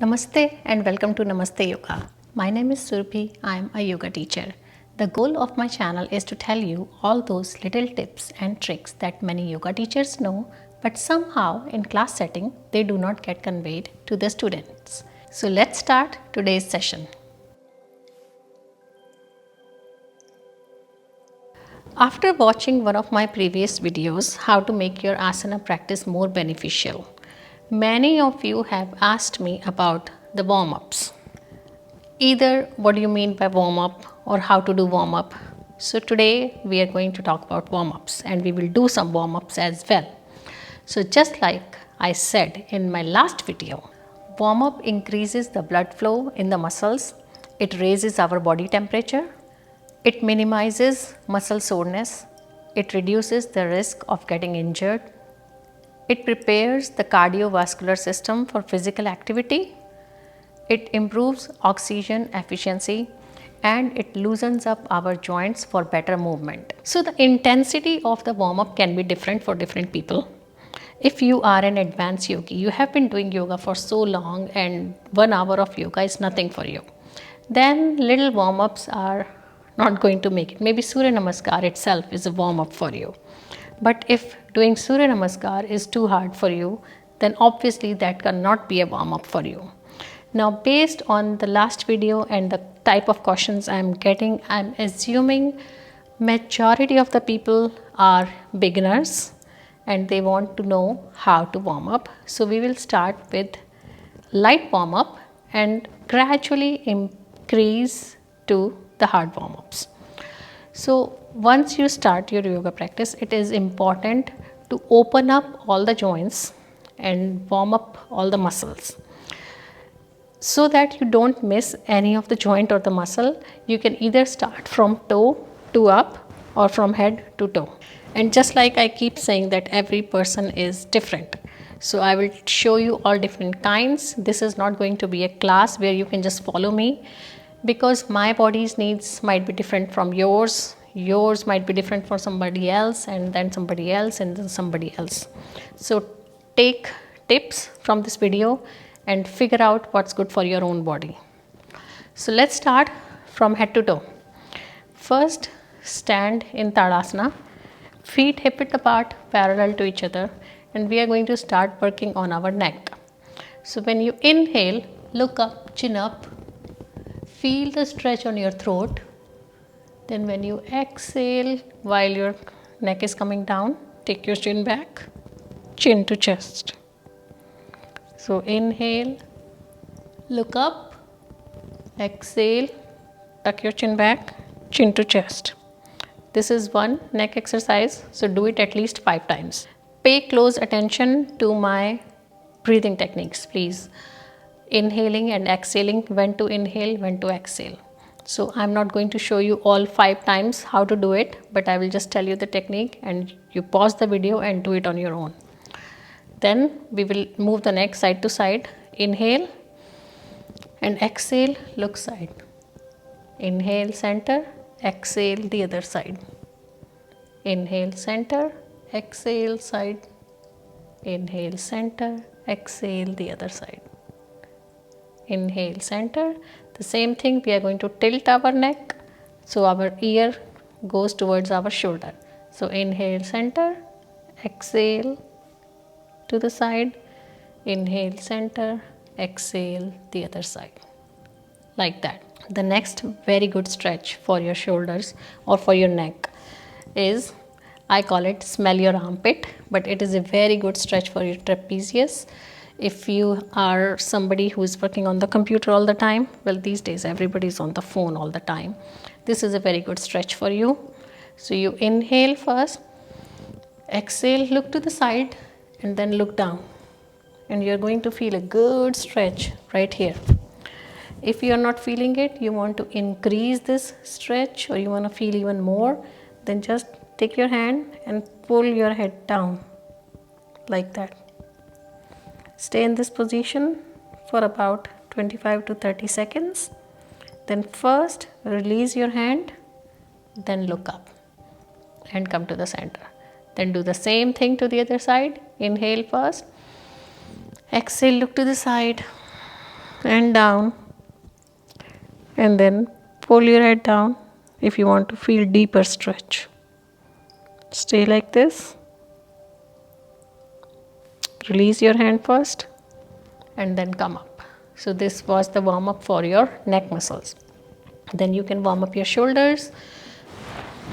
Namaste and welcome to Namaste Yoga. My name is Surabhi. I am a yoga teacher. The goal of my channel is to tell you all those little tips and tricks that many yoga teachers know, but somehow in class setting they do not get conveyed to the students. So let's start today's session. After watching one of my previous videos, how to make your asana practice more beneficial, many of you have asked me about the warm-ups. Either what do you mean by warm-up or how to do warm-up. So today we are going to talk about warm-ups and we will do some warm-ups as well. So just like I said in my last video, warm-up increases the blood flow in the muscles. It raises our body temperature. It minimizes muscle soreness. It reduces the risk of getting injured. It prepares the cardiovascular system for physical activity. It improves oxygen efficiency and it loosens up our joints for better movement. So the intensity of the warm-up can be different for different people. If you are an advanced yogi, you have been doing yoga for so long and 1 hour of yoga is nothing for you, then little warm-ups are not going to make it. Maybe Surya Namaskar itself is a warm-up for you. But if doing Surya Namaskar is too hard for you, then obviously that cannot be a warm-up for you. Now, based on the last video and the type of questions I am getting, I am assuming majority of the people are beginners and they want to know how to warm up. So we will start with light warm up and gradually increase to the hard warm ups. So once you start your yoga practice, it is important to open up all the joints and warm up all the muscles so that you don't miss any of the joint or the muscle. You can either start from toe to up or from head to toe. And just like I keep saying that every person is different. So I will show you all different kinds. This is not going to be a class where you can just follow me, because my body's needs might be different from yours. Yours might be different for somebody else and then somebody else and then somebody else. So take tips from this video and figure out what's good for your own body. So let's start from head to toe. First, stand in Tadasana, feet hip width apart, parallel to each other, and we are going to start working on our neck. So when you inhale, look up, chin up, feel the stretch on your throat. Then when you exhale, while your neck is coming down, take your chin back, chin to chest. So inhale, look up, exhale, tuck your chin back, chin to chest. This is one neck exercise, so do it at least 5 times. Pay close attention to my breathing techniques, please. Inhaling and exhaling, when to inhale, when to exhale. So I'm not going to show you all 5 times how to do it, but I will just tell you the technique and you pause the video and do it on your own. Then we will move the neck side to side. Inhale and exhale, look side. Inhale, center, exhale, the other side. Inhale, center, exhale, side. Inhale, center, exhale, the other side. Inhale, center. The same thing, we are going to tilt our neck so our ear goes towards our shoulder. So inhale, center, exhale to the side, inhale, center, exhale, the other side. Like that. The next very good stretch for your shoulders or for your neck is, I call it smell your armpit, but it is a very good stretch for your trapezius. If you are somebody who is working on the computer all the time, well, these days everybody is on the phone all the time. This is a very good stretch for you. So you inhale first, exhale, look to the side, and then look down. And you're going to feel a good stretch right here. If you are not feeling it, you want to increase this stretch or you want to feel even more, then just take your hand and pull your head down like that. Stay in this position for about 25 to 30 seconds. Then first release your hand, then look up and come to the center. Then do the same thing to the other side. Inhale first, exhale, look to the side, and down, and then pull your head down if you want to feel deeper stretch. Stay like this. Release your hand first and then come up. So this was the warm up for your neck muscles. Then you can warm up your shoulders.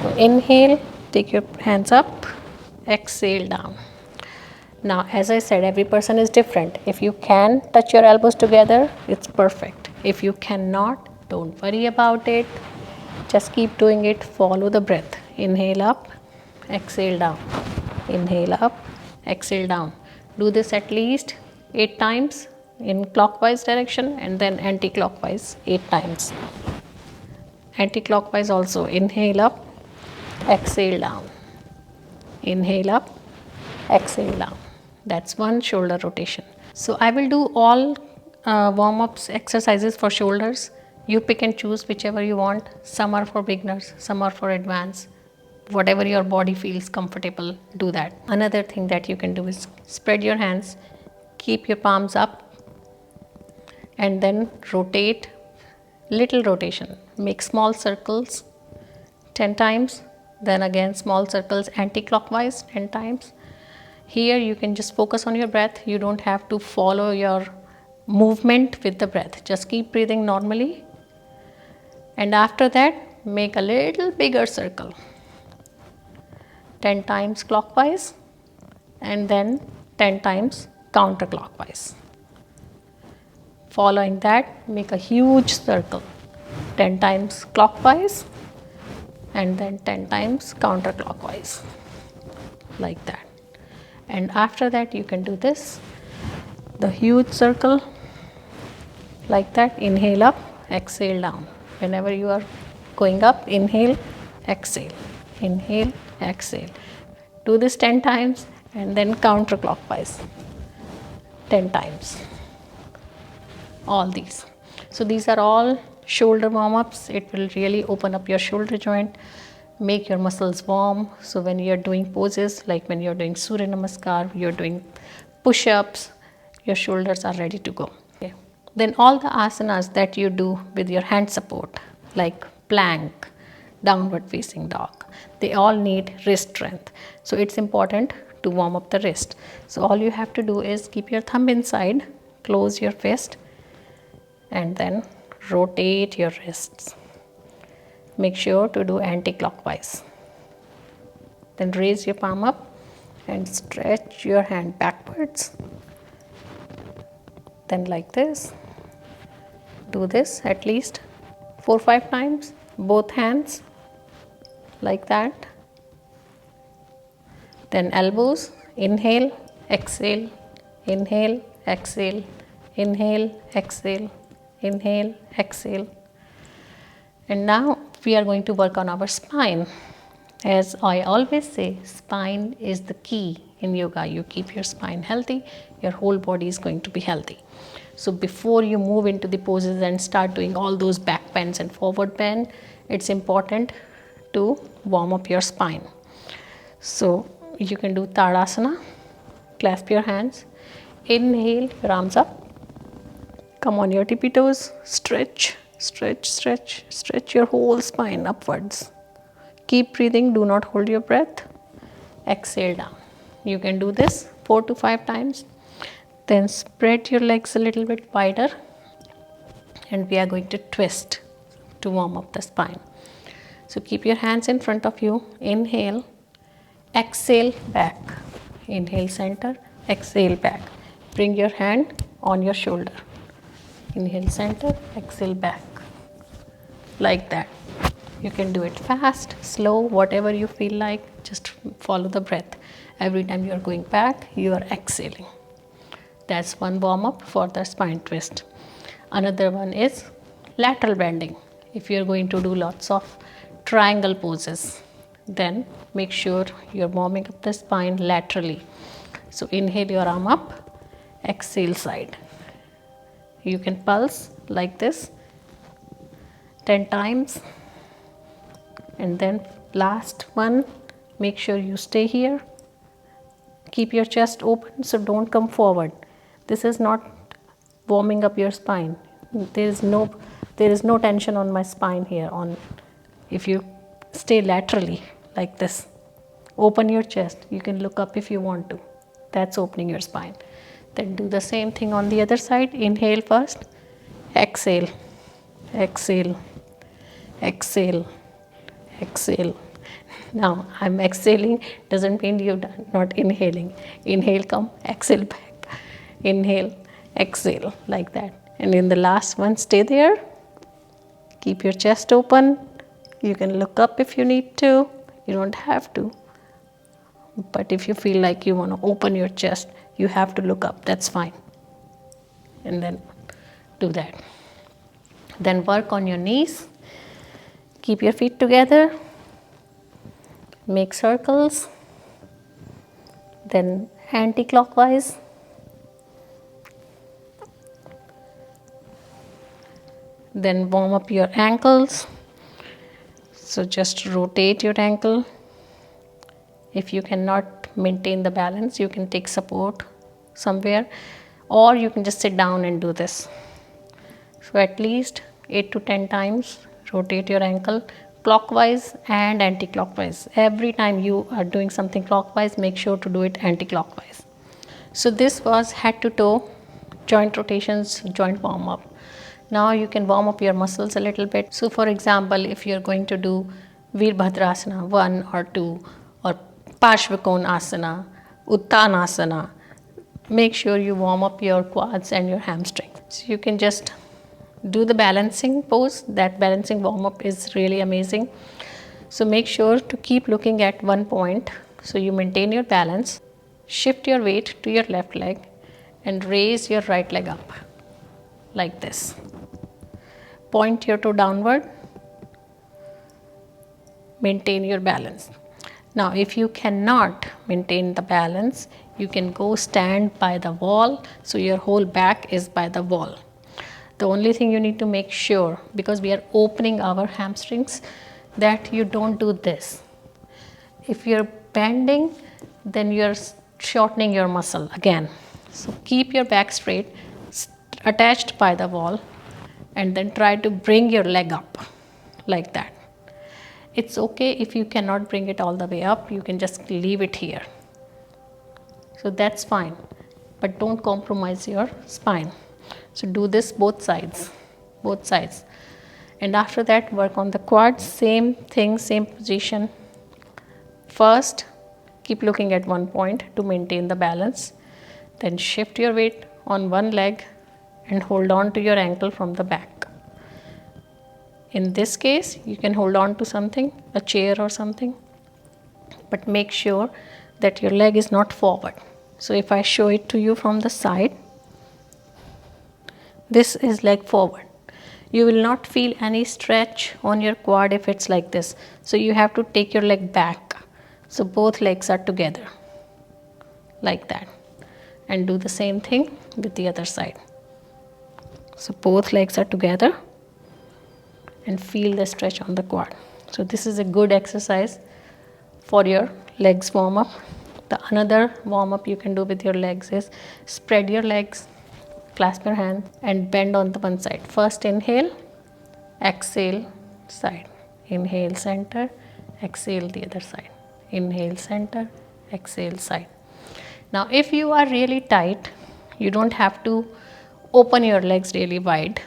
So inhale, take your hands up, exhale down. Now, as I said, every person is different. If you can touch your elbows together, it's perfect. If you cannot, don't worry about it. Just keep doing it. Follow the breath. Inhale up, exhale down. Inhale up, exhale down. Do this at least 8 times in clockwise direction and then anti-clockwise 8 times. Anti-clockwise also. Inhale up, exhale down. Inhale up, exhale down. That's one shoulder rotation. So I will do all warm-ups exercises for shoulders. You pick and choose whichever you want. Some are for beginners, some are for advanced. Whatever your body feels comfortable, do that. Another thing that you can do is spread your hands, keep your palms up, and then rotate, little rotation. Make small circles 10 times, then again small circles anti-clockwise 10 times. Here you can just focus on your breath. You don't have to follow your movement with the breath. Just keep breathing normally. And after that, make a little bigger circle. 10 times clockwise and then 10 times counterclockwise. Following that, make a huge circle. 10 times clockwise and then 10 times counterclockwise. Like that. And after that you can do this, the huge circle like that. Inhale up, exhale down. Whenever you are going up, inhale, exhale, inhale, exhale. Do this 10 times and then counterclockwise 10 times. All these. So these are all shoulder warm-ups. It will really open up your shoulder joint, make your muscles warm. So when you're doing poses, like when you're doing Surya Namaskar, you're doing push-ups, your shoulders are ready to go. Okay. Then all the asanas that you do with your hand support, like plank, downward facing dog, they all need wrist strength. So it's important to warm up the wrist. So all you have to do is keep your thumb inside, close your fist, and then rotate your wrists. Make sure to do anti-clockwise. Then raise your palm up and stretch your hand backwards. Then like this. Do this at least 4 or 5 times, both hands, like that. Then elbows, inhale, exhale, inhale, exhale, inhale, exhale, inhale, exhale. And now we are going to work on our spine. As I always say, spine is the key in yoga. You keep your spine healthy, your whole body is going to be healthy. So before you move into the poses and start doing all those back bends and forward bend, it's important to warm up your spine. So you can do Tadasana, clasp your hands, inhale, your arms up, come on your tippy toes, stretch, stretch, stretch, stretch your whole spine upwards. Keep breathing, do not hold your breath. Exhale down. You can do this 4 to 5 times. Then spread your legs a little bit wider and we are going to twist to warm up the spine. So keep your hands in front of you. Inhale, exhale back. Inhale center, exhale back. Bring your hand on your shoulder. Inhale center, exhale back. Like that. You can do it fast, slow, whatever you feel like. Just follow the breath. Every time you are going back, you are exhaling. That's one warm up for the spine twist. Another one is lateral bending. If you are going to do lots of triangle poses, then make sure you're warming up the spine laterally. So inhale your arm up, exhale side. You can pulse like this 10 times. And then last one, make sure you stay here. Keep your chest open, so don't come forward. This is not warming up your spine. There is no tension on my spine here. On if you stay laterally like this, open your chest. You can look up if you want to. That's opening your spine. Then do the same thing on the other side. Inhale first, exhale, exhale, exhale, exhale. Now I'm exhaling, doesn't mean you're not inhaling. Inhale, come, exhale back. Inhale, exhale, like that. And in the last one, stay there. Keep your chest open. You can look up if you need to. You don't have to. But if you feel like you want to open your chest, you have to look up. That's fine. And then do that. Then work on your knees. Keep your feet together. Make circles. Then anti-clockwise. Then warm up your ankles. So just rotate your ankle. If you cannot maintain the balance, you can take support somewhere, or you can just sit down and do this. So at least 8 to 10 times rotate your ankle clockwise and anti-clockwise. Every time you are doing something clockwise, make sure to do it anti-clockwise. So this was head to toe joint rotations, joint warm up. Now you can warm up your muscles a little bit. So for example, if you're going to do Veerbhadrasana 1 or 2 or Parshvakonasana, Uttanasana, make sure you warm up your quads and your hamstrings. So you can just do the balancing pose. That balancing warm up is really amazing. So make sure to keep looking at one point so you maintain your balance. Shift your weight to your left leg and raise your right leg up like this. Point your toe downward. Maintain your balance. Now if you cannot maintain the balance, you can go stand by the wall so your whole back is by the wall. The only thing you need to make sure, because we are opening our hamstrings, that you don't do this. If you're bending, then you're shortening your muscle again. So keep your back straight, attached by the wall, and then try to bring your leg up like that. It's okay if you cannot bring it all the way up, you can just leave it here. So that's fine, but don't compromise your spine. So do this both sides. And after that, work on the quads. Same thing, same position. First, keep looking at one point to maintain the balance. Then shift your weight on one leg and hold on to your ankle from the back. In this case, you can hold on to something, a chair or something, but make sure that your leg is not forward. So if I show it to you from the side, this is leg forward. You will not feel any stretch on your quad if it's like this. So you have to take your leg back. So both legs are together like that. And do the same thing with the other side. So both legs are together and feel the stretch on the quad. So this is a good exercise for your legs warm up. The another warm up you can do with your legs is spread your legs, clasp your hands and bend on the one side. First inhale, exhale, side. Inhale, center, exhale the other side. Inhale, center, exhale, side. Now if you are really tight, you don't have to open your legs really wide.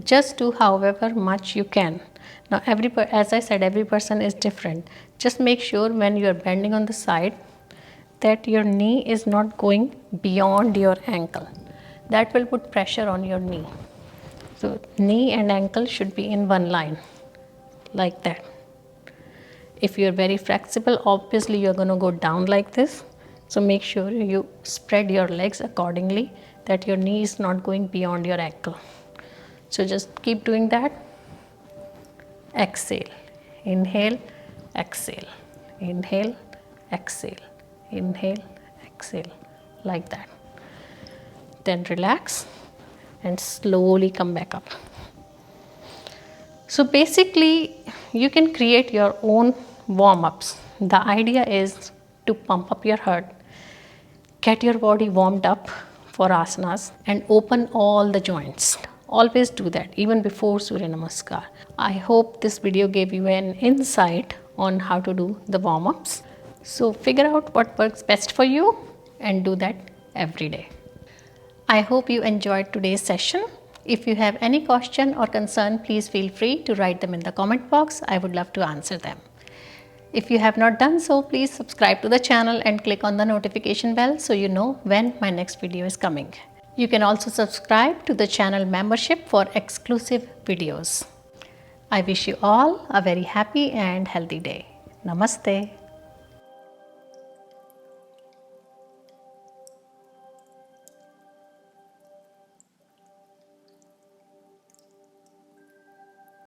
Just do however much you can. Now as I said, every person is different. Just make sure when you are bending on the side that your knee is not going beyond your ankle. That will put pressure on your knee. So knee and ankle should be in one line like that. If you are very flexible, obviously you are going to go down like this. So make sure you spread your legs accordingly, that your knee is not going beyond your ankle. So just keep doing that. Exhale, inhale, exhale, inhale, exhale, inhale, exhale, like that. Then relax and slowly come back up. So basically you can create your own warm-ups. The idea is to pump up your heart, get your body warmed up for asanas and open all the joints. Always do that even before Surya Namaskar. I hope this video gave you an insight on how to do the warm-ups. So figure out what works best for you and do that every day. I hope you enjoyed today's session. If you have any question or concern, please feel free to write them in the comment box. I would love to answer them. If you have not done so, please subscribe to the channel and click on the notification bell so you know when my next video is coming. You can also subscribe to the channel membership for exclusive videos. I wish you all a very happy and healthy day. Namaste.